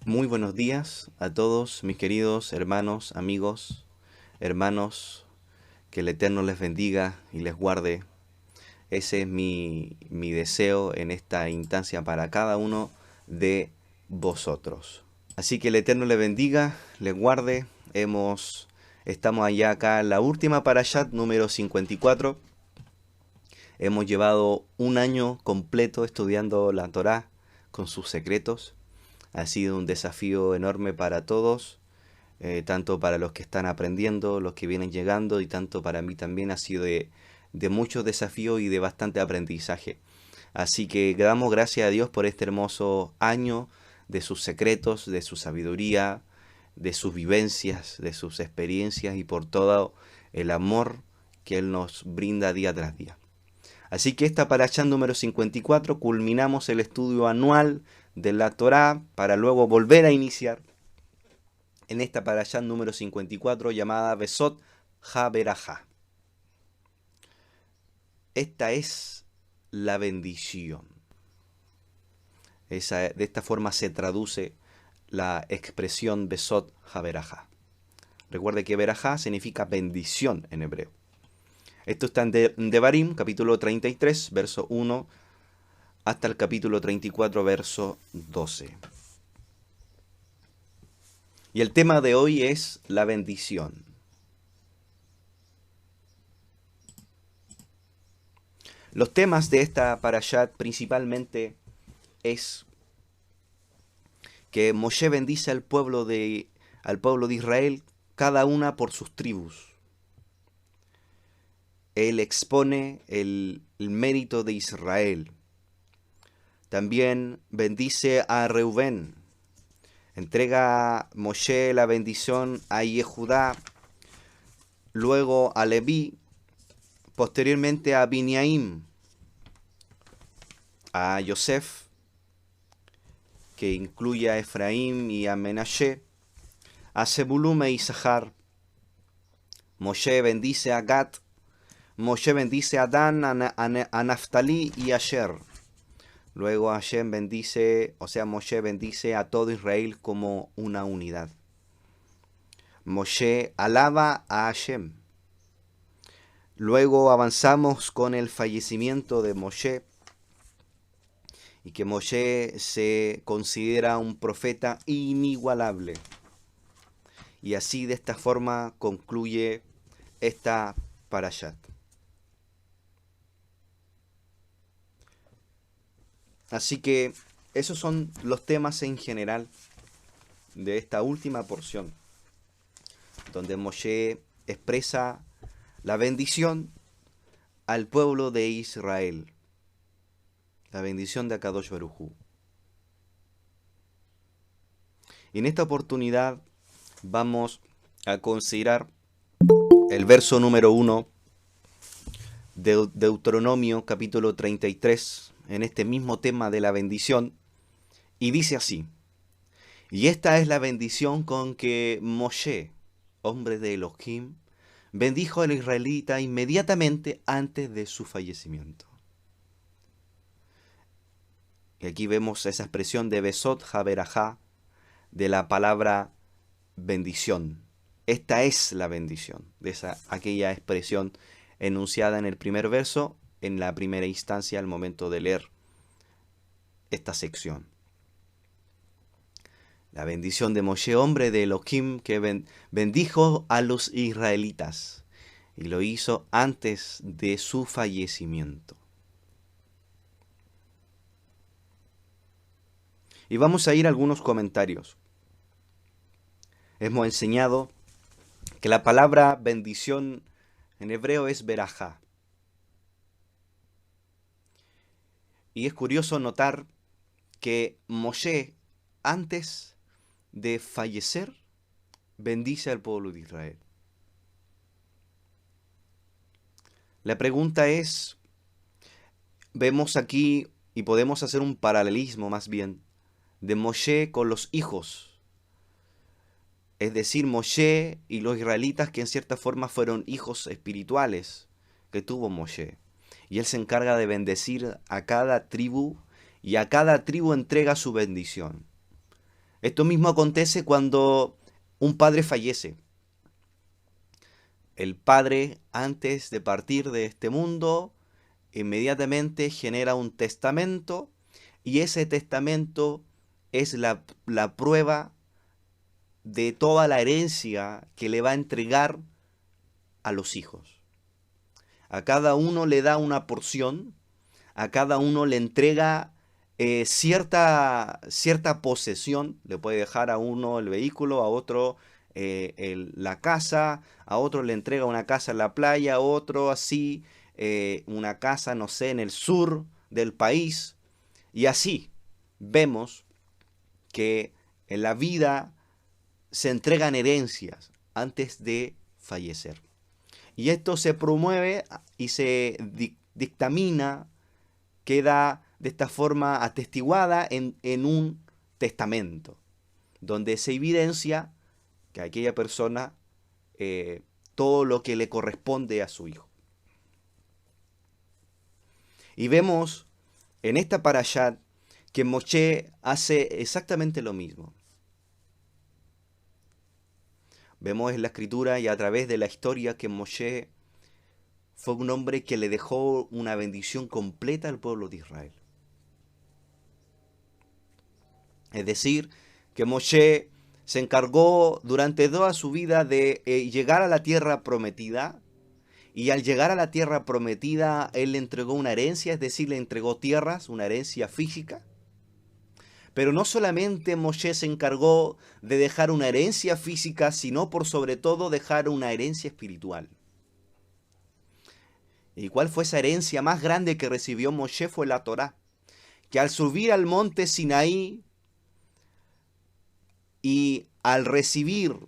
Muy buenos días a todos mis queridos hermanos, amigos, hermanos, que el Eterno les bendiga y les guarde. Ese es mi deseo en esta instancia para cada uno de vosotros. Así que el Eterno les bendiga, les guarde. Estamos allá acá en la última parashat número 54. Hemos llevado un año completo estudiando la Torá con sus secretos. Ha sido un desafío enorme para todos, tanto para los que están aprendiendo, los que vienen llegando, y tanto para mí también ha sido de muchos desafíos y de bastante aprendizaje. Así que damos gracias a Dios por este hermoso año, de sus secretos, de su sabiduría, de sus vivencias, de sus experiencias y por todo el amor que Él nos brinda día tras día. Así que esta parashá número 54 culminamos el estudio anual de la Torá para luego volver a iniciar en esta parashá número 54 llamada Besot HaBerajá. Esta es la bendición. De esta forma se traduce la expresión Besot HaBerajá. Recuerde que Berajá significa bendición en hebreo. Esto está en Devarim, capítulo 33, verso 1, hasta el capítulo 34, verso 12. Y el tema de hoy es la bendición. Los temas de esta parashat principalmente es que Moshe bendice al pueblo de Israel, cada una por sus tribus. Él expone el mérito de Israel. También bendice a Reubén. Entrega Moshe la bendición a Yehudá, luego a Leví, posteriormente a Binyaim, a Yosef, que incluye a Efraín y a Menashe, a Zebulún e Isahar. Moshe bendice a Gad, Moshe bendice a Dan, a Naftalí y a Asher. Luego Moshe bendice a todo Israel como una unidad. Moshe alaba a Hashem. Luego avanzamos con el fallecimiento de Moshe y que Moshe se considera un profeta inigualable. Y así de esta forma concluye esta parashat. Así que esos son los temas en general de esta última porción, donde Moshe expresa la bendición al pueblo de Israel, la bendición de Akadosh Baruj Hu. Y en esta oportunidad vamos a considerar el verso número 1 de Deuteronomio capítulo 33, en este mismo tema de la bendición, y dice así: y esta es la bendición con que Moshe, hombre de Elohim, bendijo al israelita inmediatamente antes de su fallecimiento. Y aquí vemos esa expresión de Besot HaBerajá, de la palabra bendición. Esta es la bendición, de aquella expresión enunciada en el primer verso, en la primera instancia al momento de leer esta sección. La bendición de Moshe, hombre de Elohim, que bendijo a los israelitas, y lo hizo antes de su fallecimiento. Y vamos a ir a algunos comentarios. Hemos enseñado que la palabra bendición en hebreo es berajá. Y es curioso notar que Moshe, antes de fallecer, bendice al pueblo de Israel. La pregunta es, vemos aquí, y podemos hacer un paralelismo más bien, de Moshe con los hijos. Es decir, Moshe y los israelitas, que en cierta forma fueron hijos espirituales que tuvo Moshe. Y él se encarga de bendecir a cada tribu, y a cada tribu entrega su bendición. Esto mismo acontece cuando un padre fallece. El padre, antes de partir de este mundo, inmediatamente genera un testamento y ese testamento es la prueba de toda la herencia que le va a entregar a los hijos. A cada uno le da una porción, a cada uno le entrega cierta posesión, le puede dejar a uno el vehículo, a otro la casa, a otro le entrega una casa en la playa, a otro así, una casa, no sé, en el sur del país. Y así vemos que en la vida se entregan herencias antes de fallecer. Y esto se promueve y se dictamina, queda de esta forma atestiguada en un testamento, donde se evidencia que aquella persona todo lo que le corresponde a su hijo. Y vemos en esta parashat que Moshe hace exactamente lo mismo. Vemos en la escritura y a través de la historia que Moshe fue un hombre que le dejó una bendición completa al pueblo de Israel. Es decir, que Moshe se encargó durante toda su vida de llegar a la tierra prometida, y al llegar a la tierra prometida, él le entregó una herencia, es decir, le entregó tierras, una herencia física. Pero no solamente Moshe se encargó de dejar una herencia física, sino por sobre todo dejar una herencia espiritual. ¿Y cuál fue esa herencia más grande que recibió Moshe? Fue la Torá, que al subir al monte Sinaí y al recibir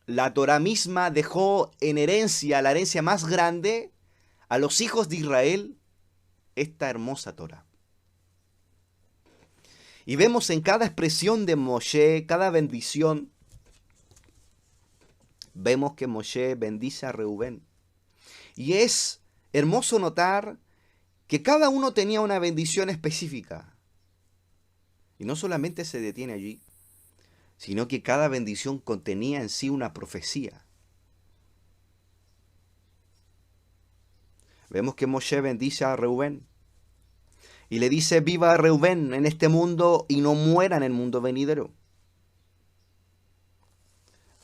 la Torá misma, dejó en herencia, la herencia más grande, a los hijos de Israel, esta hermosa Torá. Y vemos en cada expresión de Moshe, cada bendición, vemos que Moshe bendice a Reubén. Y es hermoso notar que cada uno tenía una bendición específica. Y no solamente se detiene allí, sino que cada bendición contenía en sí una profecía. Vemos que Moshe bendice a Reubén y le dice: viva Reubén en este mundo y no muera en el mundo venidero.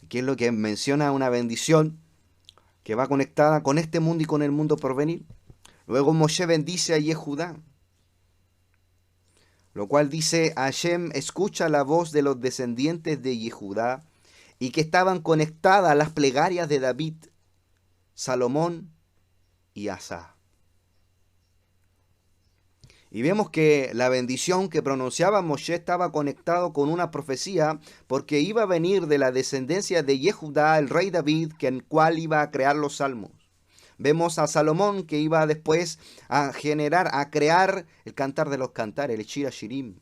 Aquí es lo que menciona una bendición que va conectada con este mundo y con el mundo por venir. Luego Moshe bendice a Yehudá, lo cual dice: Hashem escucha la voz de los descendientes de Yehudá y que estaban conectadas a las plegarias de David, Salomón y Asa. Y vemos que la bendición que pronunciaba Moshe estaba conectado con una profecía, porque iba a venir de la descendencia de Yehudá, el rey David, el cual iba a crear los salmos. Vemos a Salomón, que iba después a crear el Cantar de los Cantares, el Shir HaShirim,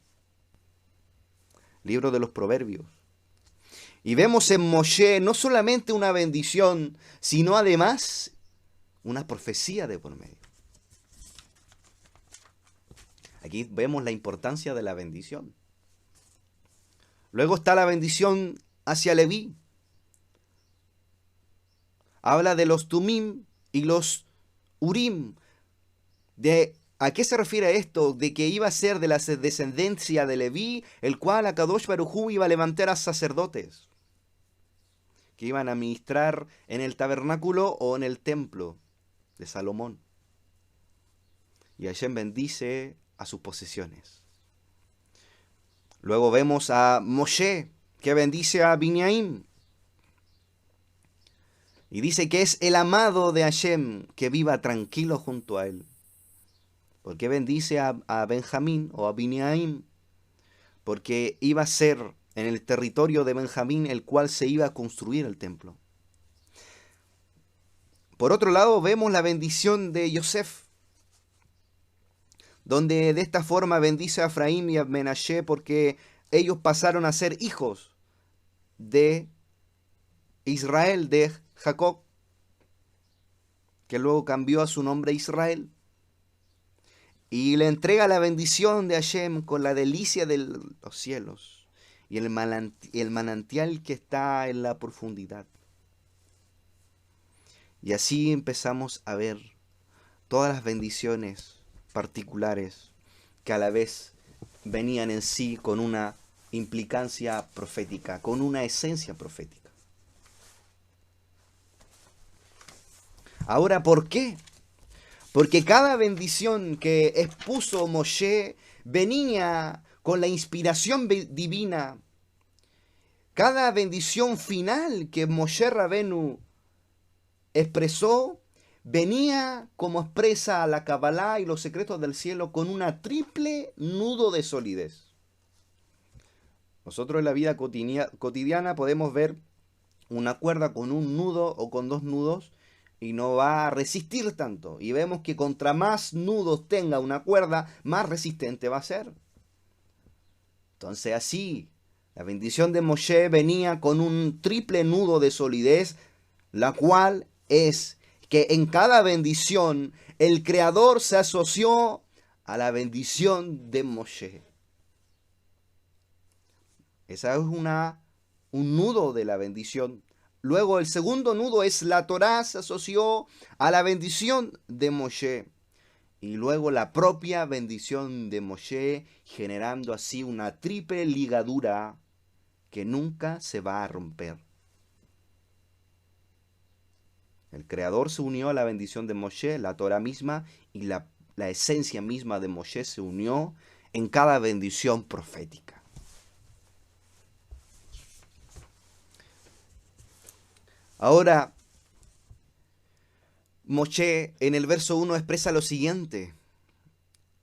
libro de los Proverbios. Y vemos en Moshe no solamente una bendición, sino además una profecía de por medio. Aquí vemos la importancia de la bendición. Luego está la bendición hacia Leví. Habla de los Tumim y los Urim. ¿A qué se refiere esto? De que iba a ser de la descendencia de Leví, el cual Akadosh Baruj Hu iba a levantar a sacerdotes que iban a ministrar en el tabernáculo o en el templo de Salomón. Y Hashem bendice a sus posesiones. Luego vemos a Moshe, que bendice a Binyaim. Y dice que es el amado de Hashem, que viva tranquilo junto a él. ¿Por qué bendice a Benjamín o a Binyaim? Porque iba a ser en el territorio de Benjamín el cual se iba a construir el templo. Por otro lado, vemos la bendición de Yosef, donde de esta forma bendice a Efraín y a Menashe, porque ellos pasaron a ser hijos de Israel, de Jacob, que luego cambió a su nombre Israel, y le entrega la bendición de Hashem con la delicia de los cielos, y el manantial que está en la profundidad. Y así empezamos a ver todas las bendiciones particulares que a la vez venían en sí con una implicancia profética, con una esencia profética. Ahora, ¿por qué? Porque cada bendición que expuso Moshe venía con la inspiración divina. Cada bendición final que Moshe Rabenu expresó venía como expresa la Kabbalah y los secretos del cielo con una triple nudo de solidez. Nosotros en la vida cotidiana podemos ver una cuerda con un nudo o con dos nudos y no va a resistir tanto. Y vemos que contra más nudos tenga una cuerda, más resistente va a ser. Entonces así, la bendición de Moshe venía con un triple nudo de solidez, la cual es que en cada bendición el Creador se asoció a la bendición de Moshe. Esa es un nudo de la bendición. Luego el segundo nudo es la Torá se asoció a la bendición de Moshe. Y luego la propia bendición de Moshe, generando así una triple ligadura que nunca se va a romper. El Creador se unió a la bendición de Moshe, la Torá misma y la esencia misma de Moshe se unió en cada bendición profética. Ahora, Moshe en el verso 1 expresa lo siguiente,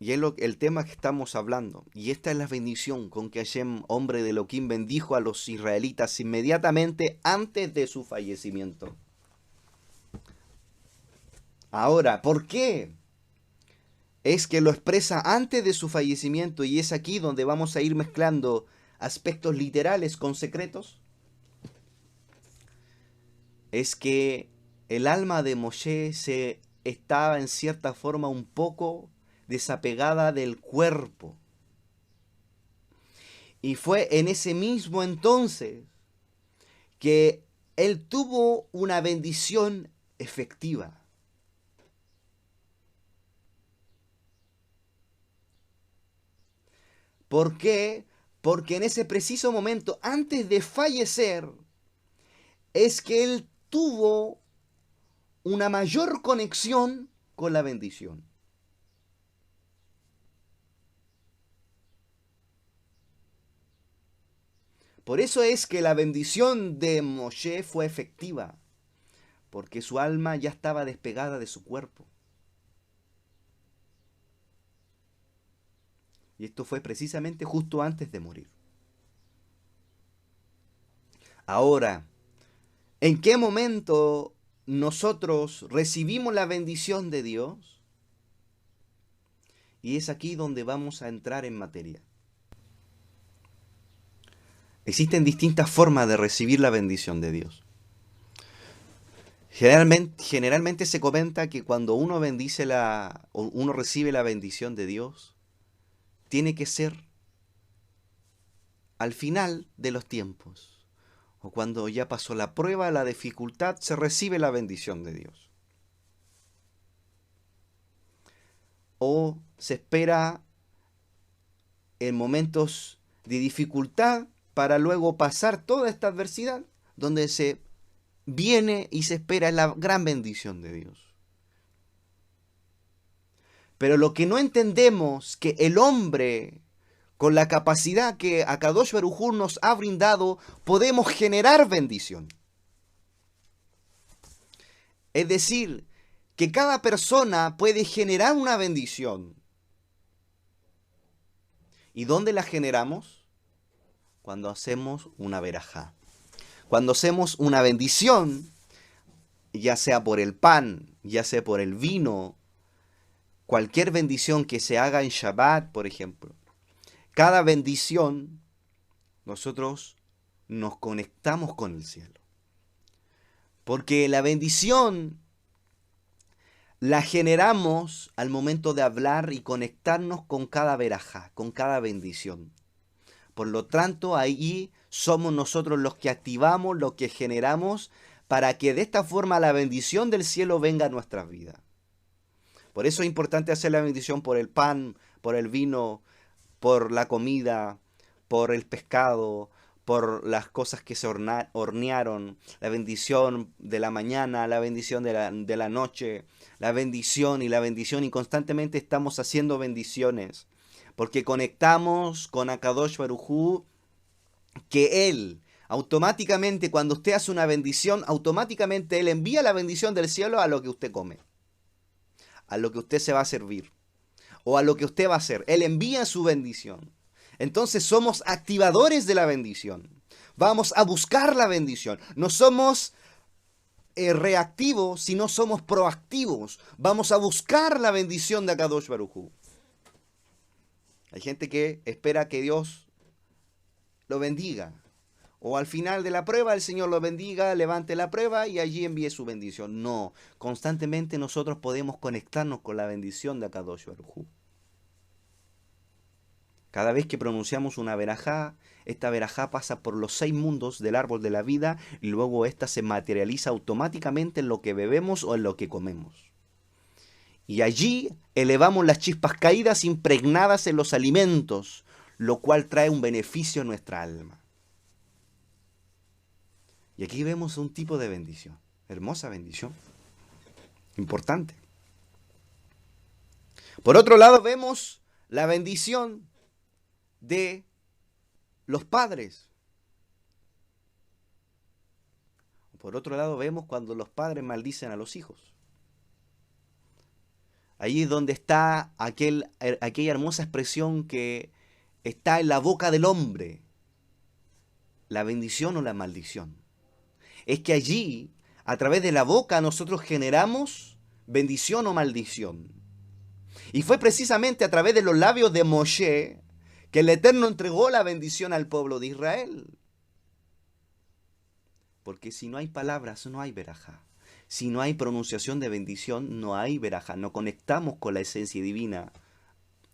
y es el tema que estamos hablando. Y esta es la bendición con que Hashem, hombre de Elohim, bendijo a los israelitas inmediatamente antes de su fallecimiento. Ahora, ¿por qué? Es que lo expresa antes de su fallecimiento y es aquí donde vamos a ir mezclando aspectos literales con secretos. Es que el alma de Moshe se estaba en cierta forma un poco desapegada del cuerpo. Y fue en ese mismo entonces que él tuvo una bendición efectiva. ¿Por qué? Porque en ese preciso momento, antes de fallecer, es que él tuvo una mayor conexión con la bendición. Por eso es que la bendición de Moshe fue efectiva, porque su alma ya estaba despegada de su cuerpo. Y esto fue precisamente justo antes de morir. Ahora, ¿en qué momento nosotros recibimos la bendición de Dios? Y es aquí donde vamos a entrar en materia. Existen distintas formas de recibir la bendición de Dios. Generalmente se comenta que cuando uno uno recibe la bendición de Dios, tiene que ser al final de los tiempos, o cuando ya pasó la prueba, la dificultad, se recibe la bendición de Dios. O se espera en momentos de dificultad para luego pasar toda esta adversidad, donde se viene y se espera la gran bendición de Dios. Pero lo que no entendemos, que el hombre, con la capacidad que Akadosh Baruj Hu nos ha brindado, podemos generar bendición. Es decir, que cada persona puede generar una bendición. ¿Y dónde la generamos? Cuando hacemos una verajá. Cuando hacemos una bendición, ya sea por el pan, ya sea por el vino, cualquier bendición que se haga en Shabbat, por ejemplo. Cada bendición, nosotros nos conectamos con el cielo. Porque la bendición la generamos al momento de hablar y conectarnos con cada verajá, con cada bendición. Por lo tanto, ahí somos nosotros los que activamos, los que generamos, para que de esta forma la bendición del cielo venga a nuestras vidas. Por eso es importante hacer la bendición por el pan, por el vino, por la comida, por el pescado, por las cosas que se hornearon, la bendición de la mañana, la bendición de la noche, la bendición y constantemente estamos haciendo bendiciones, porque conectamos con Akadosh Baruj Hu, que Él, automáticamente, cuando usted hace una bendición, automáticamente Él envía la bendición del cielo a lo que usted come, a lo que usted se va a servir, o a lo que usted va a hacer. Él envía su bendición. Entonces somos activadores de la bendición. Vamos a buscar la bendición. No somos reactivos, sino somos proactivos. Vamos a buscar la bendición de Akadosh Baruj Hu. Hay gente que espera que Dios lo bendiga. O al final de la prueba el Señor lo bendiga, levante la prueba y allí envíe su bendición. No, constantemente nosotros podemos conectarnos con la bendición de Akadosh Baruj Hu. Cada vez que pronunciamos una verajá, esta verajá pasa por los 6 mundos del árbol de la vida y luego esta se materializa automáticamente en lo que bebemos o en lo que comemos. Y allí elevamos las chispas caídas impregnadas en los alimentos, lo cual trae un beneficio a nuestra alma. Y aquí vemos un tipo de bendición, hermosa bendición, importante. Por otro lado vemos la bendición de los padres. Por otro lado vemos cuando los padres maldicen a los hijos. Ahí es donde está aquella hermosa expresión que está en la boca del hombre, la bendición o la maldición. Es que allí, a través de la boca, nosotros generamos bendición o maldición. Y fue precisamente a través de los labios de Moshe que el Eterno entregó la bendición al pueblo de Israel. Porque si no hay palabras, no hay verajá. Si no hay pronunciación de bendición, no hay verajá. No conectamos con la esencia divina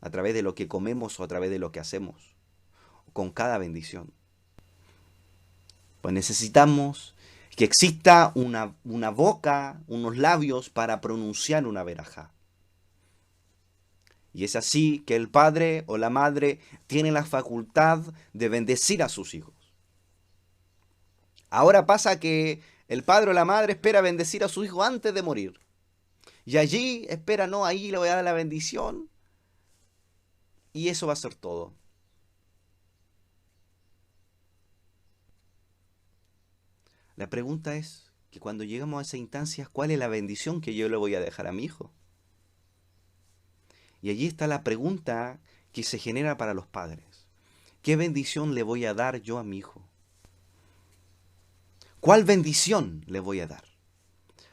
a través de lo que comemos o a través de lo que hacemos, con cada bendición. Pues necesitamos que exista una boca, unos labios para pronunciar una verajá. Y es así que el padre o la madre tiene la facultad de bendecir a sus hijos. Ahora pasa que el padre o la madre espera bendecir a su hijo antes de morir. Y allí espera, no, ahí le voy a dar la bendición. Y eso va a ser todo. La pregunta es que cuando llegamos a esa instancia, ¿cuál es la bendición que yo le voy a dejar a mi hijo? Y allí está la pregunta que se genera para los padres. ¿Qué bendición le voy a dar yo a mi hijo? ¿Cuál bendición le voy a dar?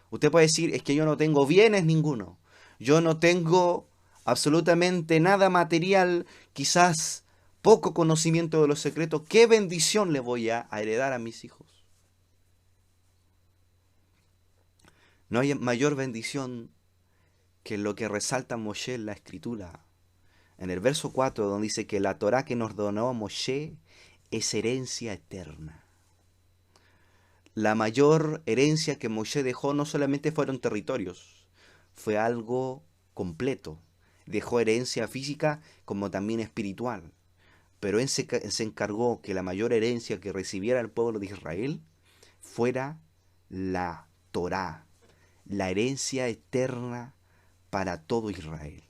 Usted puede decir, es que yo no tengo bienes ninguno. Yo no tengo absolutamente nada material, quizás poco conocimiento de los secretos. ¿Qué bendición le voy a heredar a mis hijos? No hay mayor bendición que lo que resalta Moshe en la escritura. En el verso 4, donde dice que la Torá que nos donó Moshe es herencia eterna. La mayor herencia que Moshe dejó no solamente fueron territorios, fue algo completo. Dejó herencia física como también espiritual. Pero él se encargó que la mayor herencia que recibiera el pueblo de Israel fuera la Torá, la herencia eterna para todo Israel.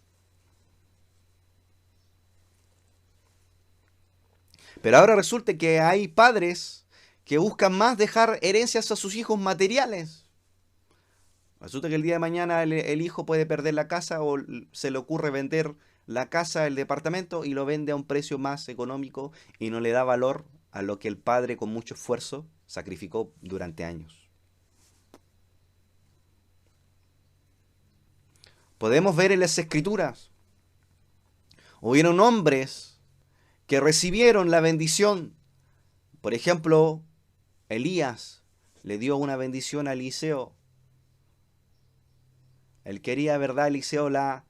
Pero ahora resulta que hay padres que buscan más dejar herencias a sus hijos materiales. Resulta que el día de mañana el hijo puede perder la casa o se le ocurre vender la casa, el departamento y lo vende a un precio más económico y no le da valor a lo que el padre con mucho esfuerzo sacrificó durante años. Podemos ver en las escrituras, hubieron hombres que recibieron la bendición. Por ejemplo, Elías le dio una bendición a Eliseo. Él quería, ¿verdad, Eliseo, la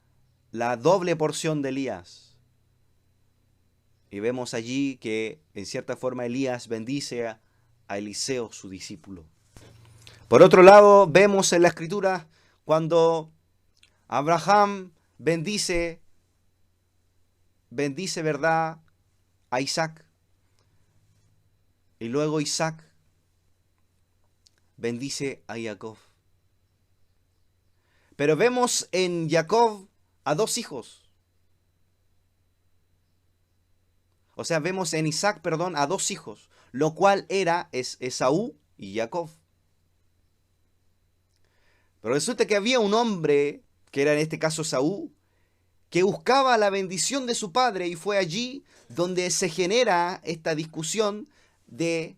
doble porción de Elías? Y vemos allí que en cierta forma Elías bendice a Eliseo, su discípulo. Por otro lado, vemos en la Escritura cuando Abraham bendice, ¿verdad?, a Isaac. Y luego Isaac bendice a Jacob. Pero vemos en Jacob a dos hijos. O sea, vemos en Isaac, perdón, a dos hijos, lo cual es Esaú y Jacob. Pero resulta que había un hombre, que era en este caso Esaú, que buscaba la bendición de su padre, y fue allí donde se genera esta discusión de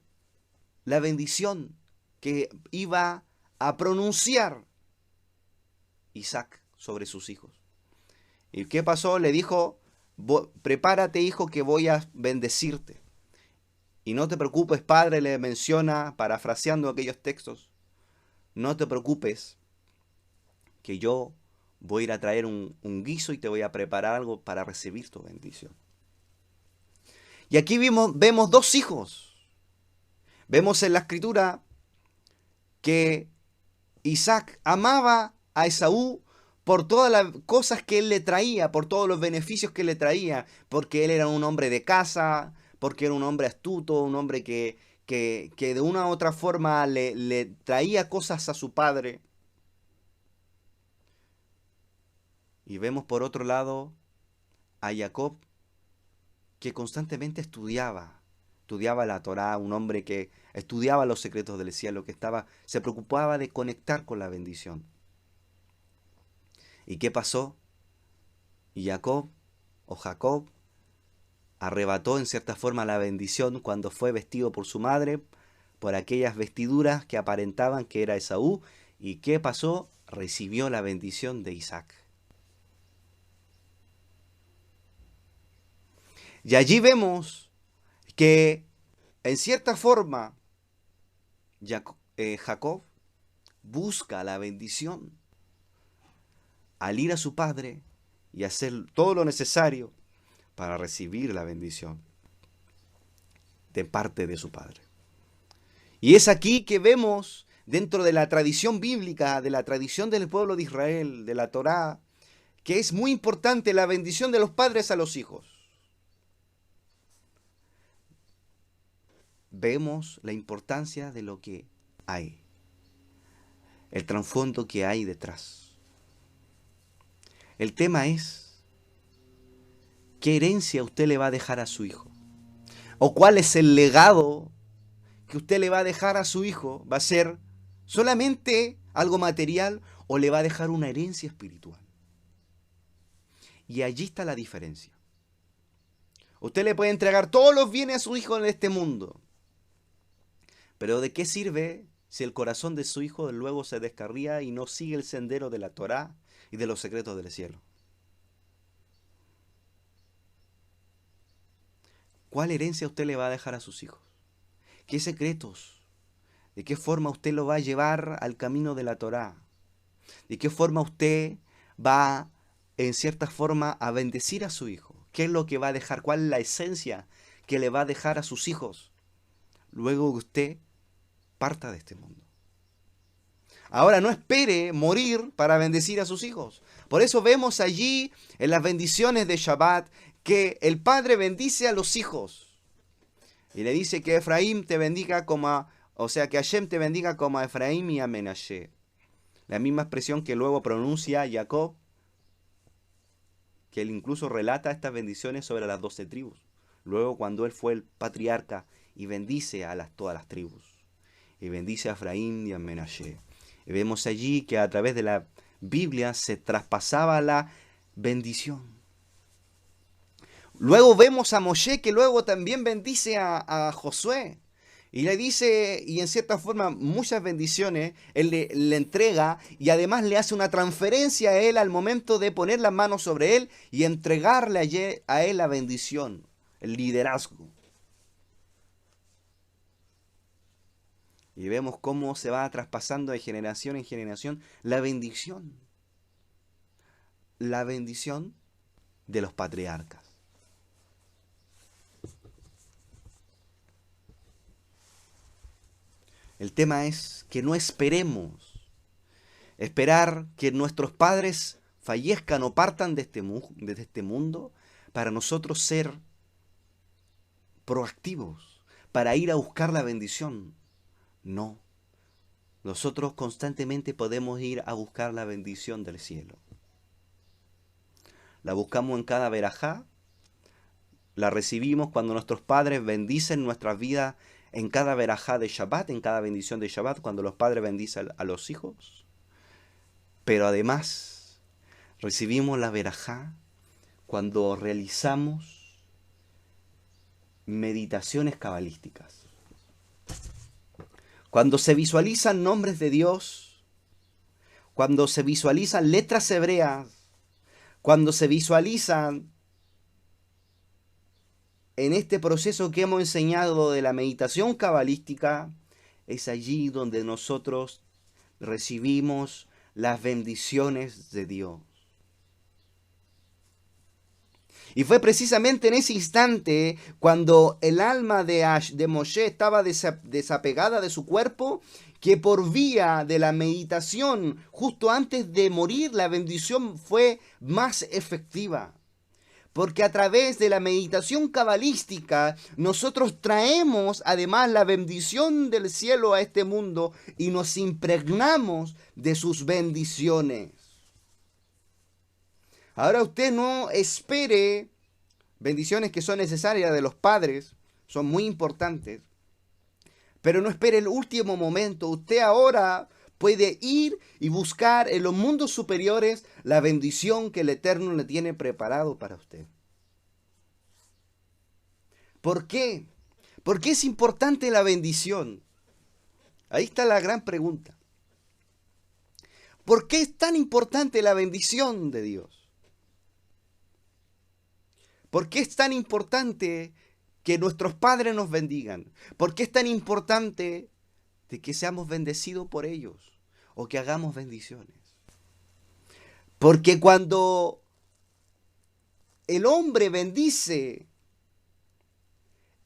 la bendición que iba a pronunciar Isaac sobre sus hijos. ¿Y qué pasó? Le dijo: prepárate, hijo, que voy a bendecirte. Y no te preocupes, padre, le menciona, parafraseando aquellos textos, no te preocupes, que yo voy a ir a traer un guiso y te voy a preparar algo para recibir tu bendición. Y aquí vemos dos hijos. Vemos en la Escritura que Isaac amaba a Esaú por todas las cosas que él le traía, por todos los beneficios que le traía, porque él era un hombre de casa, porque era un hombre astuto, un hombre que de una u otra forma le traía cosas a su padre. Y vemos por otro lado a Jacob, que constantemente estudiaba la Torá, un hombre que estudiaba los secretos del cielo, que se preocupaba de conectar con la bendición. ¿Y qué pasó? Y Jacob arrebató en cierta forma la bendición cuando fue vestido por su madre, por aquellas vestiduras que aparentaban que era Esaú. ¿Y qué pasó? Recibió la bendición de Isaac. Y allí vemos que en cierta forma Jacob busca la bendición al ir a su padre y hacer todo lo necesario para recibir la bendición de parte de su padre. Y es aquí que vemos, dentro de la tradición bíblica, de la tradición del pueblo de Israel, de la Torá, que es muy importante la bendición de los padres a los hijos. Vemos la importancia de lo que hay, el trasfondo que hay detrás. El tema es: ¿qué herencia usted le va a dejar a su hijo? ¿O cuál es el legado que usted le va a dejar a su hijo? ¿Va a ser solamente algo material o le va a dejar una herencia espiritual? Y allí está la diferencia. Usted le puede entregar todos los bienes a su hijo en este mundo, pero ¿de qué sirve si el corazón de su hijo luego se descarría y no sigue el sendero de la Torá y de los secretos del cielo? ¿Cuál herencia usted le va a dejar a sus hijos? ¿Qué secretos? ¿De qué forma usted lo va a llevar al camino de la Torá? ¿De qué forma usted va, en cierta forma, a bendecir a su hijo? ¿Qué es lo que va a dejar? ¿Cuál es la esencia que le va a dejar a sus hijos luego que usted parta de este mundo? Ahora, no espere morir para bendecir a sus hijos. Por eso vemos allí en las bendiciones de Shabbat que el padre bendice a los hijos y le dice que Efraín te bendiga que Hashem te bendiga como a Efraín y a Menashe. La misma expresión que luego pronuncia Jacob, que él incluso relata estas bendiciones sobre las 12 tribus. Luego, cuando él fue el patriarca y bendice a todas las tribus, y bendice a Efraín y a Menashe. Y vemos allí que a través de la Biblia se traspasaba la bendición. Luego vemos a Moshe, que luego también bendice a Josué. Y le dice, y en cierta forma muchas bendiciones, él le entrega y además le hace una transferencia a él al momento de poner las manos sobre él y entregarle a él la bendición, el liderazgo. Y vemos cómo se va traspasando de generación en generación la bendición. La bendición de los patriarcas. El tema es que no esperemos. Esperar que nuestros padres fallezcan o partan de este mundo para nosotros ser proactivos, para ir a buscar la bendición. No. Nosotros constantemente podemos ir a buscar la bendición del cielo. La buscamos en cada verajá, la recibimos cuando nuestros padres bendicen nuestras vidas en cada verajá de Shabbat, en cada bendición de Shabbat, cuando los padres bendicen a los hijos. Pero además recibimos la verajá cuando realizamos meditaciones cabalísticas. Cuando se visualizan nombres de Dios, cuando se visualizan letras hebreas, cuando se visualizan en este proceso que hemos enseñado de la meditación cabalística, es allí donde nosotros recibimos las bendiciones de Dios. Y fue precisamente en ese instante cuando el alma de Moshe estaba desapegada de su cuerpo, que por vía de la meditación, justo antes de morir, la bendición fue más efectiva. Porque a través de la meditación cabalística nosotros traemos además la bendición del cielo a este mundo y nos impregnamos de sus bendiciones. Ahora usted no espere bendiciones que son necesarias de los padres, son muy importantes, pero no espere el último momento. Usted ahora puede ir y buscar en los mundos superiores la bendición que el Eterno le tiene preparado para usted. ¿Por qué? ¿Por qué es importante la bendición? Ahí está la gran pregunta. ¿Por qué es tan importante la bendición de Dios? ¿Por qué es tan importante que nuestros padres nos bendigan? ¿Por qué es tan importante de que seamos bendecidos por ellos o que hagamos bendiciones? Porque cuando el hombre bendice,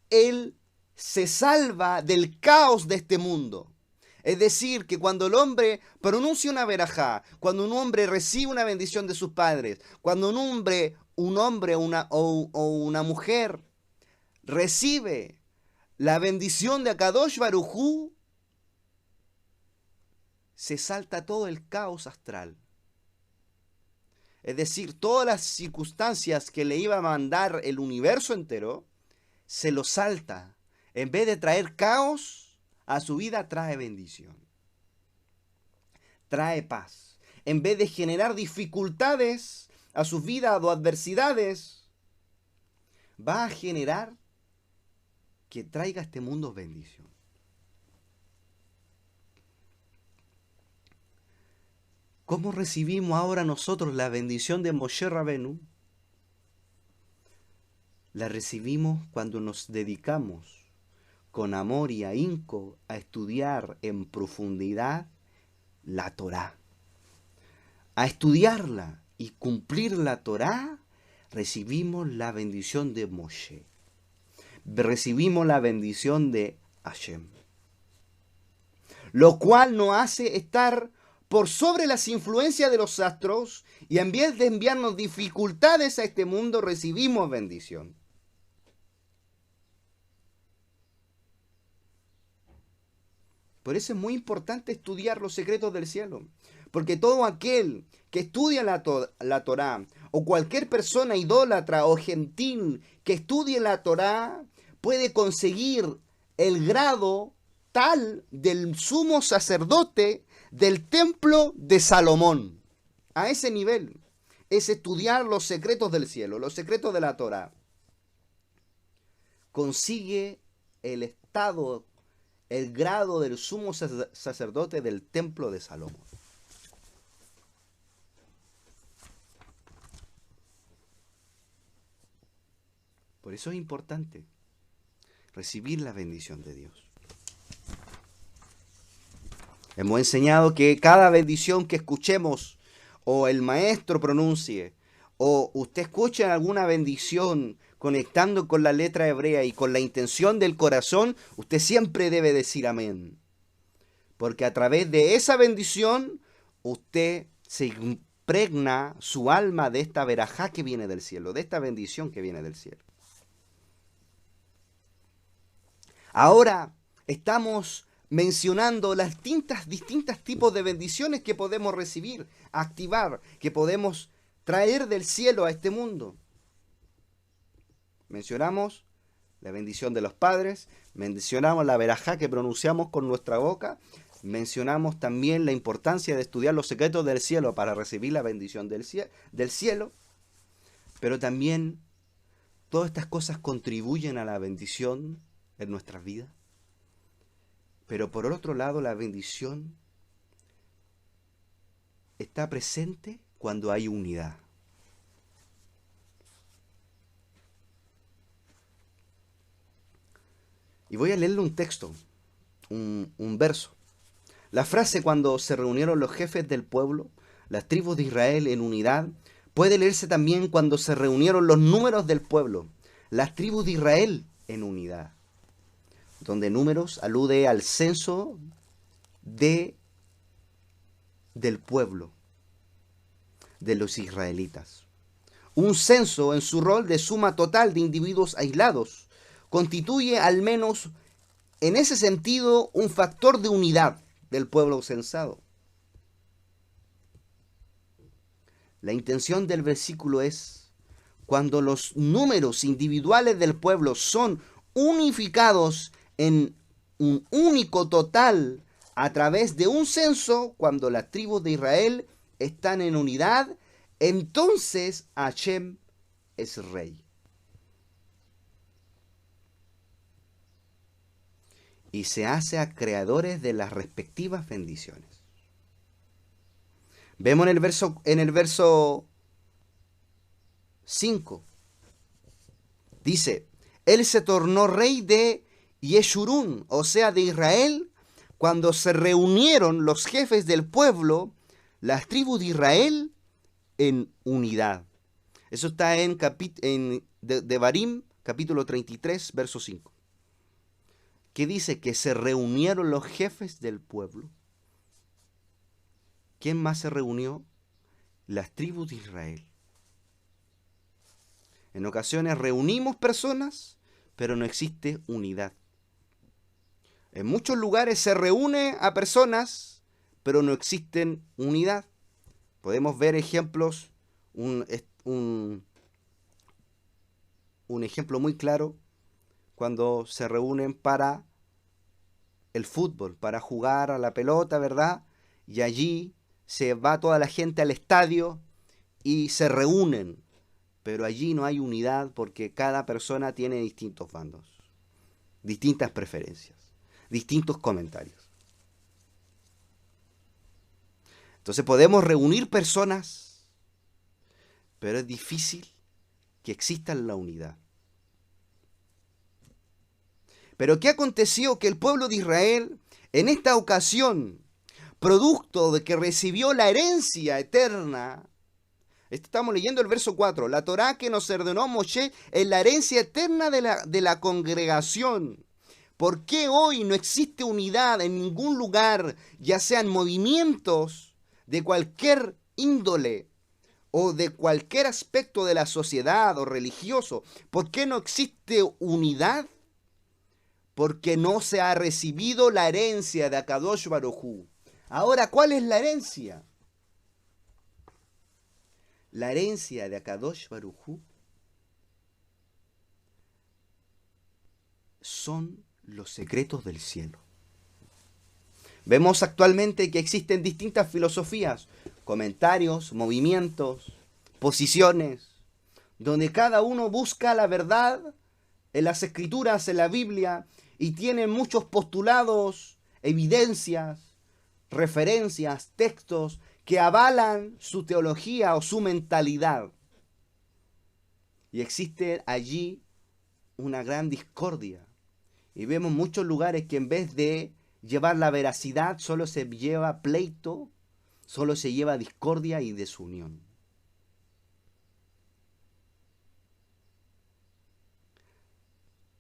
él se salva del caos de este mundo. Es decir, que cuando el hombre pronuncia una verajá, cuando un hombre recibe una bendición de sus padres, cuando un hombre o una mujer recibe la bendición de Akadosh Baruj Hu, se salta todo el caos astral. Es decir, todas las circunstancias que le iba a mandar el universo entero, se lo salta. En vez de traer caos a su vida, trae bendición. Trae paz. En vez de generar dificultades a su vida o adversidades, va a generar que traiga a este mundo bendición. ¿Cómo recibimos ahora nosotros la bendición de Moshe Rabenu? La recibimos cuando nos dedicamos con amor y ahínco a estudiar en profundidad la Torá. A estudiarla y cumplir la Torá, recibimos la bendición de Moshe. Recibimos la bendición de Hashem. Lo cual nos hace estar por sobre las influencias de los astros y en vez de enviarnos dificultades a este mundo, recibimos bendición. Por eso es muy importante estudiar los secretos del cielo. Porque todo aquel que estudia la Torá, o cualquier persona idólatra o gentil que estudie la Torá, puede conseguir el grado tal del sumo sacerdote del templo de Salomón. A ese nivel es estudiar los secretos del cielo, los secretos de la Torá. Consigue el estado, el grado del sumo sacerdote del templo de Salomón. Por eso es importante recibir la bendición de Dios. Hemos enseñado que cada bendición que escuchemos, o el maestro pronuncie, o usted escuche alguna bendición conectando con la letra hebrea y con la intención del corazón, usted siempre debe decir amén. Porque a través de esa bendición, usted se impregna su alma de esta verajá que viene del cielo, de esta bendición que viene del cielo. Ahora estamos mencionando las distintas tipos de bendiciones que podemos recibir, activar, que podemos traer del cielo a este mundo. Mencionamos la bendición de los padres, mencionamos la verajá que pronunciamos con nuestra boca, mencionamos también la importancia de estudiar los secretos del cielo para recibir la bendición del cielo, pero también todas estas cosas contribuyen a la bendición en nuestras vidas. Pero por otro lado, la bendición está presente cuando hay unidad. Y voy a leerle un texto, un verso. La frase cuando se reunieron los jefes del pueblo, las tribus de Israel en unidad, puede leerse también cuando se reunieron los números del pueblo, las tribus de Israel en unidad. Donde números alude al censo del pueblo, de los israelitas. Un censo en su rol de suma total de individuos aislados constituye al menos en ese sentido un factor de unidad del pueblo censado. La intención del versículo es, cuando los números individuales del pueblo son unificados en un único total a través de un censo, cuando las tribus de Israel están en unidad, entonces Hashem es rey. Y se hace a creadores de las respectivas bendiciones. Vemos en el verso 5. Dice, él se tornó rey de Yeshurún, o sea, de Israel, cuando se reunieron los jefes del pueblo, las tribus de Israel, en unidad. Eso está en Devarim, capítulo 33, verso 5. Que dice que se reunieron los jefes del pueblo. ¿Quién más se reunió? Las tribus de Israel. En ocasiones reunimos personas, pero no existe unidad. En muchos lugares se reúne a personas, pero no existen unidad. Podemos ver ejemplos, un ejemplo muy claro, cuando se reúnen para el fútbol, para jugar a la pelota, ¿verdad? Y allí se va toda la gente al estadio y se reúnen, pero allí no hay unidad porque cada persona tiene distintos bandos, distintas preferencias, distintos comentarios. Entonces podemos reunir personas, pero es difícil que exista la unidad. Pero ¿qué aconteció? Que el pueblo de Israel, en esta ocasión, producto de que recibió la herencia eterna, estamos leyendo el verso 4, la Torá que nos ordenó Moshe es la herencia eterna de la congregación. ¿Por qué hoy no existe unidad en ningún lugar, ya sean movimientos de cualquier índole o de cualquier aspecto de la sociedad o religioso? ¿Por qué no existe unidad? Porque no se ha recibido la herencia de Akadosh Baruj Hu. Ahora, ¿cuál es la herencia? La herencia de Akadosh Baruj Hu son los secretos del cielo. Vemos actualmente que existen distintas filosofías, comentarios, movimientos, posiciones, donde cada uno busca la verdad en las escrituras, en la Biblia, y tienen muchos postulados, evidencias, referencias, textos que avalan su teología o su mentalidad. Y existe allí una gran discordia. Y vemos muchos lugares que en vez de llevar la veracidad, solo se lleva pleito, solo se lleva discordia y desunión.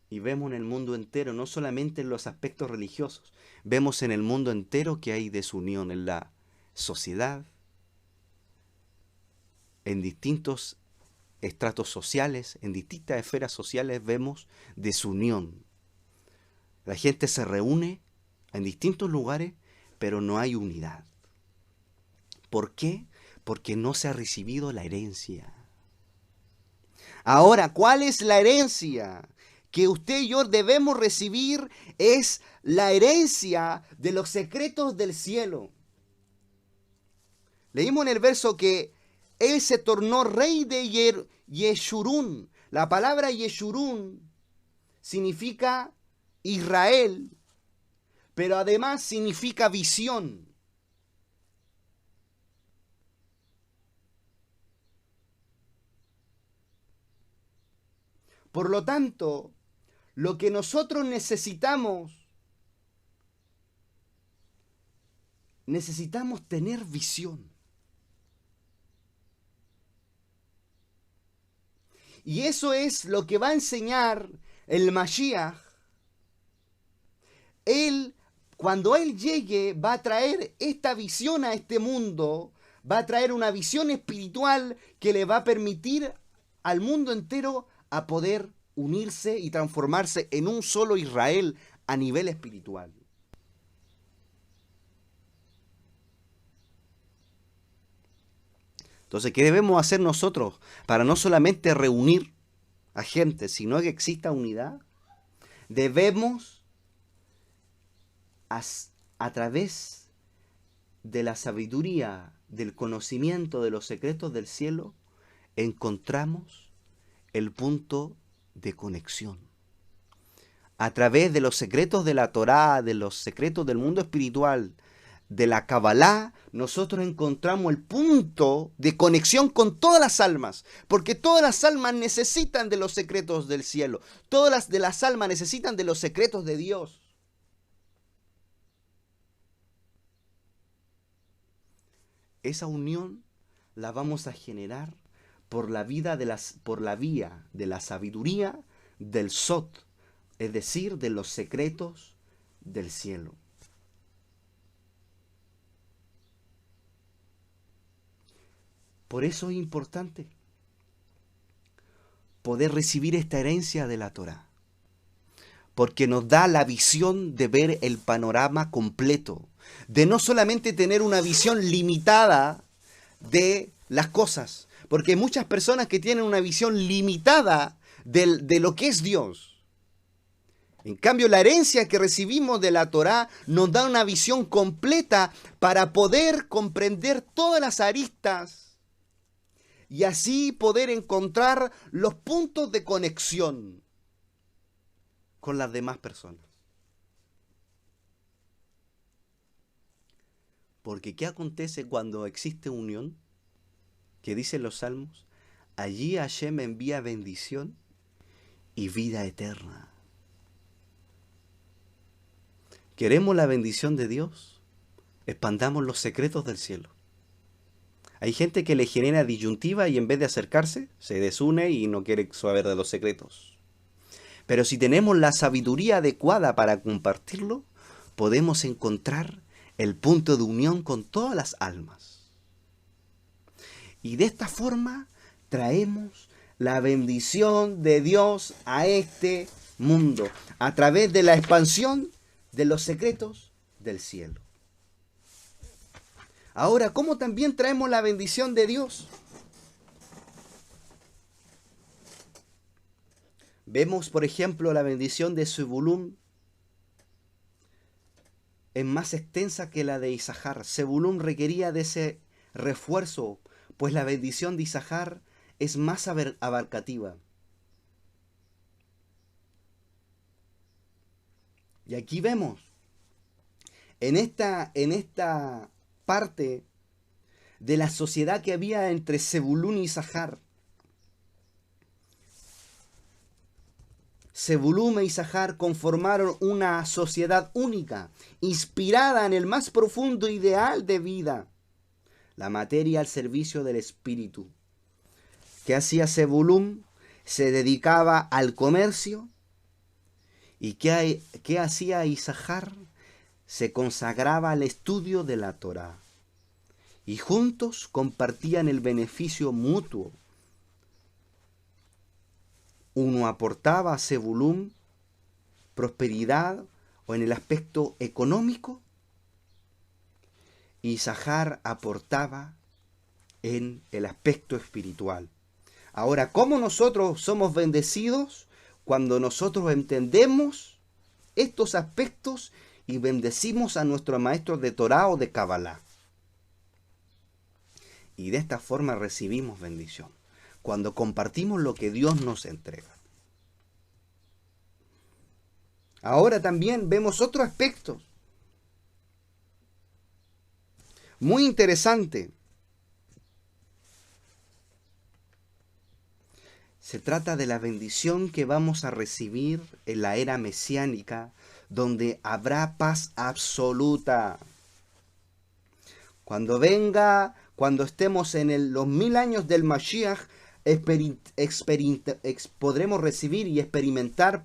Y vemos en el mundo entero, no solamente en los aspectos religiosos, vemos en el mundo entero que hay desunión en la sociedad, en distintos estratos sociales, en distintas esferas sociales vemos desunión. La gente se reúne en distintos lugares, pero no hay unidad. ¿Por qué? Porque no se ha recibido la herencia. Ahora, ¿cuál es la herencia que usted y yo debemos recibir? Es la herencia de los secretos del cielo. Leímos en el verso que él se tornó rey de Yeshurún. La palabra Yeshurún significa Israel, pero además significa visión. Por lo tanto, lo que nosotros necesitamos tener visión. Y eso es lo que va a enseñar el Mashiach. Cuando Él llegue, va a traer esta visión a este mundo, va a traer una visión espiritual que le va a permitir al mundo entero a poder unirse y transformarse en un solo Israel a nivel espiritual. Entonces, ¿qué debemos hacer nosotros para no solamente reunir a gente, sino que exista unidad? Debemos, a través de la sabiduría, del conocimiento de los secretos del cielo, encontramos el punto de conexión. A través de los secretos de la Torá, de los secretos del mundo espiritual, de la Kabbalah, nosotros encontramos el punto de conexión con todas las almas, porque todas las almas necesitan de los secretos del cielo, todas las almas necesitan de los secretos de Dios. Esa unión la vamos a generar por la vía de la sabiduría del Sot, es decir, de los secretos del cielo. Por eso es importante poder recibir esta herencia de la Torá, porque nos da la visión de ver el panorama completo, de no solamente tener una visión limitada de las cosas, porque hay muchas personas que tienen una visión limitada de lo que es Dios. En cambio, la herencia que recibimos de la Torá nos da una visión completa para poder comprender todas las aristas y así poder encontrar los puntos de conexión con las demás personas. Porque ¿qué acontece cuando existe unión? Que dicen los salmos, allí Hashem envía bendición y vida eterna. ¿Queremos la bendición de Dios? Expandamos los secretos del cielo. Hay gente que le genera disyuntiva y en vez de acercarse, se desune y no quiere saber de los secretos. Pero si tenemos la sabiduría adecuada para compartirlo, podemos encontrar el punto de unión con todas las almas. Y de esta forma traemos la bendición de Dios a este mundo, a través de la expansión de los secretos del cielo. Ahora, ¿cómo también traemos la bendición de Dios? Vemos, por ejemplo, la bendición de Zebulún es más extensa que la de Isahar. Zebulún requería de ese refuerzo, pues la bendición de Isahar es más abarcativa. Y aquí vemos, en esta parte de la sociedad que había entre Zebulún y Isahar, Zebulún e Isahar conformaron una sociedad única, inspirada en el más profundo ideal de vida, la materia al servicio del espíritu. ¿Qué hacía Zebulún? Se dedicaba al comercio ¿Y qué hacía Isahar? Se consagraba al estudio de la Torá. Y juntos compartían el beneficio mutuo. Uno aportaba a Zebulún prosperidad o en el aspecto económico, y Isahar aportaba en el aspecto espiritual. Ahora, ¿cómo nosotros somos bendecidos? Cuando nosotros entendemos estos aspectos y bendecimos a nuestros maestros de Torá o de Kabbalah. Y de esta forma recibimos bendición, cuando compartimos lo que Dios nos entrega. Ahora también vemos otro aspecto muy interesante. Se trata de la bendición que vamos a recibir en la era mesiánica, donde habrá paz absoluta. Cuando venga, cuando estemos en los 1000 años del Mashiach, podremos recibir y experimentar,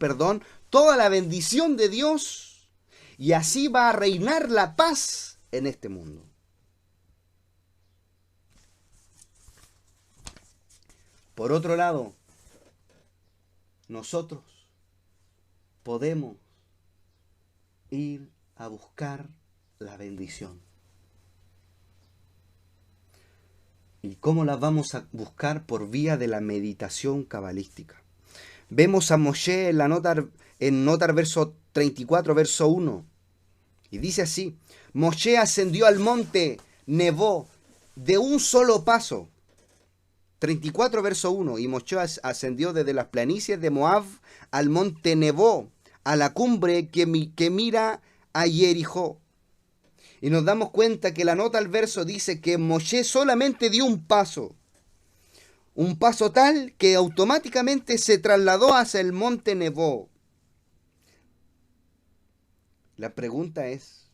toda la bendición de Dios, y así va a reinar la paz en este mundo. Por otro lado, nosotros podemos ir a buscar la bendición. ¿Y cómo la vamos a buscar? Por vía de la meditación cabalística. Vemos a Moshe en Notar verso 34, verso 1. Y dice así: Moshe ascendió al monte Nebo de un solo paso. 34, verso 1. Y Moshe ascendió desde las planicies de Moab al monte Nebo, a la cumbre que mira a Jericó. Y nos damos cuenta que la nota al verso dice que Moshe solamente dio un paso tal que automáticamente se trasladó hacia el monte Nebo. La pregunta es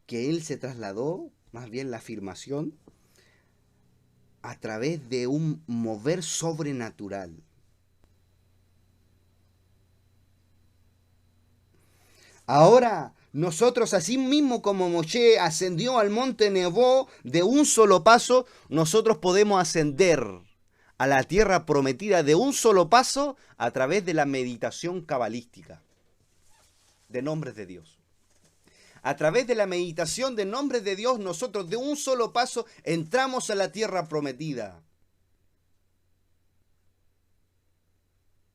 que él se trasladó, más bien la afirmación, a través de un mover sobrenatural. Ahora, nosotros, así mismo como Moshe ascendió al monte Nebo de un solo paso, nosotros podemos ascender a la tierra prometida de un solo paso a través de la meditación cabalística de nombres de Dios. A través de la meditación de nombres de Dios, nosotros de un solo paso entramos a la tierra prometida.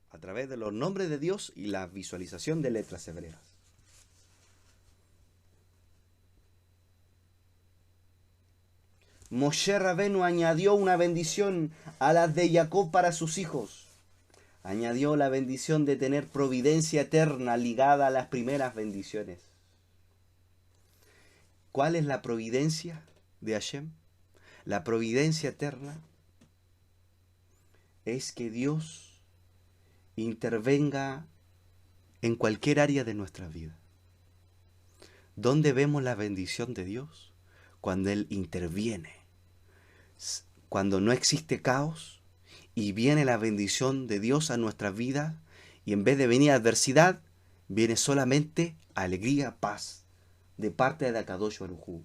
A través de los nombres de Dios y la visualización de letras hebreas. Moshe Rabenu añadió una bendición a las de Jacob para sus hijos. Añadió la bendición de tener providencia eterna ligada a las primeras bendiciones. ¿Cuál es la providencia de Hashem? La providencia eterna es que Dios intervenga en cualquier área de nuestra vida. ¿Dónde vemos la bendición de Dios? Cuando Él interviene. Cuando no existe caos y viene la bendición de Dios a nuestra vida, y en vez de venir adversidad, viene solamente alegría, paz, de parte de Akadosh Baruj Hu.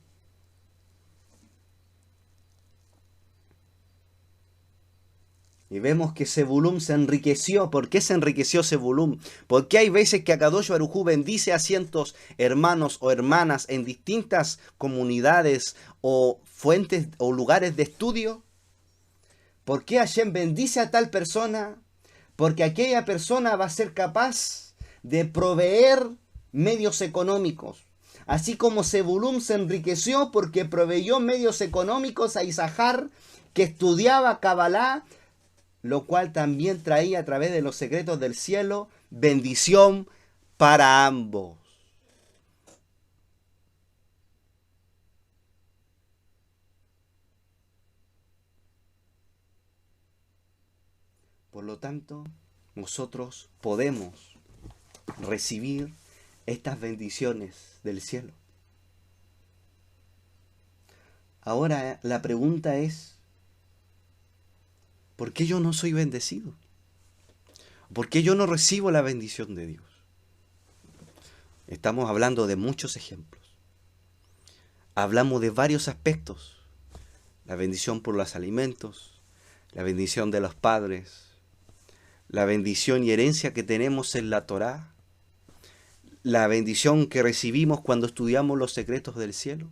Y vemos que Zebulún se enriqueció. ¿Por qué se enriqueció Zebulún? Porque hay veces que Akadosh Baruj Hu bendice a cientos hermanos o hermanas en distintas comunidades o fuentes o lugares de estudio. ¿Por qué Hashem bendice a tal persona? Porque aquella persona va a ser capaz de proveer medios económicos. Así como Zebulún se enriqueció porque proveyó medios económicos a Isahar, que estudiaba Kabbalah, lo cual también traía a través de los secretos del cielo bendición para ambos. Por lo tanto, nosotros podemos recibir estas bendiciones del cielo. Ahora la pregunta es, ¿por qué yo no soy bendecido? ¿Por qué yo no recibo la bendición de Dios? Estamos hablando de muchos ejemplos. Hablamos de varios aspectos. La bendición por los alimentos, la bendición de los padres, la bendición y herencia que tenemos en la Torá, la bendición que recibimos cuando estudiamos los secretos del cielo.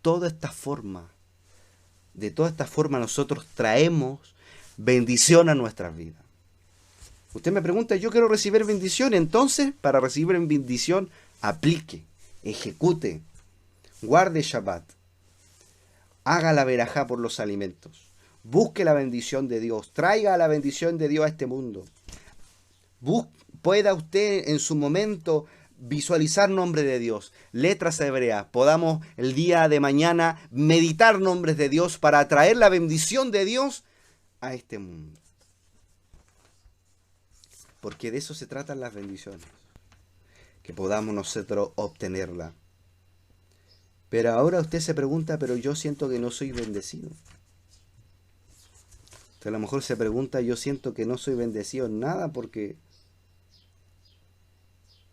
De toda esta forma nosotros traemos bendición a nuestras vidas. Usted me pregunta, yo quiero recibir bendición, entonces para recibir bendición aplique, ejecute, guarde Shabbat, haga la verajá por los alimentos, busque la bendición de Dios, traiga la bendición de Dios a este mundo. Pueda usted en su momento visualizar nombre de Dios, letras hebreas, podamos el día de mañana meditar nombres de Dios para atraer la bendición de Dios a este mundo. Porque de eso se tratan las bendiciones, que podamos nosotros obtenerla. Pero ahora usted se pregunta, pero yo siento que no soy bendecido. Usted a lo mejor se pregunta, yo siento que no soy bendecido en nada porque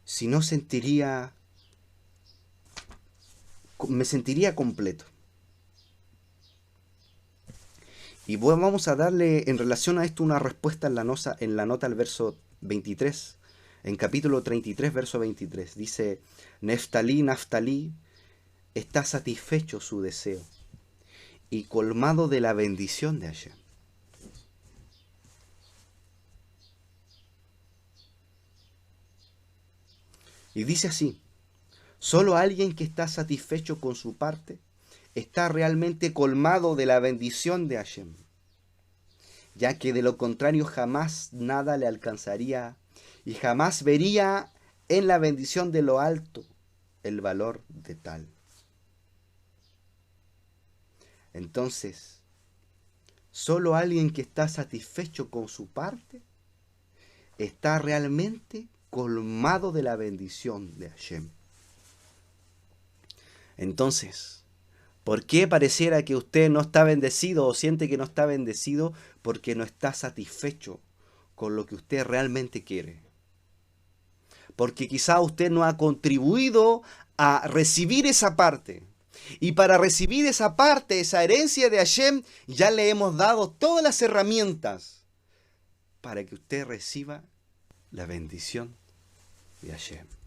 si no me sentiría completo. Y vamos a darle en relación a esto una respuesta en la nota al verso 23, en capítulo 33, verso 23. Dice, Neftalí, está satisfecho su deseo y colmado de la bendición de Hashem. Y dice así, solo alguien que está satisfecho con su parte está realmente colmado de la bendición de Hashem, ya que de lo contrario jamás nada le alcanzaría y jamás vería en la bendición de lo alto el valor de tal. Entonces, solo alguien que está satisfecho con su parte está realmente colmado de la bendición de Hashem. Entonces, ¿por qué pareciera que usted no está bendecido o siente que no está bendecido? Porque no está satisfecho con lo que usted realmente quiere. Porque quizá usted no ha contribuido a recibir esa parte. Y para recibir esa parte, esa herencia de Hashem, ya le hemos dado todas las herramientas para que usted reciba la bendición de Hashem.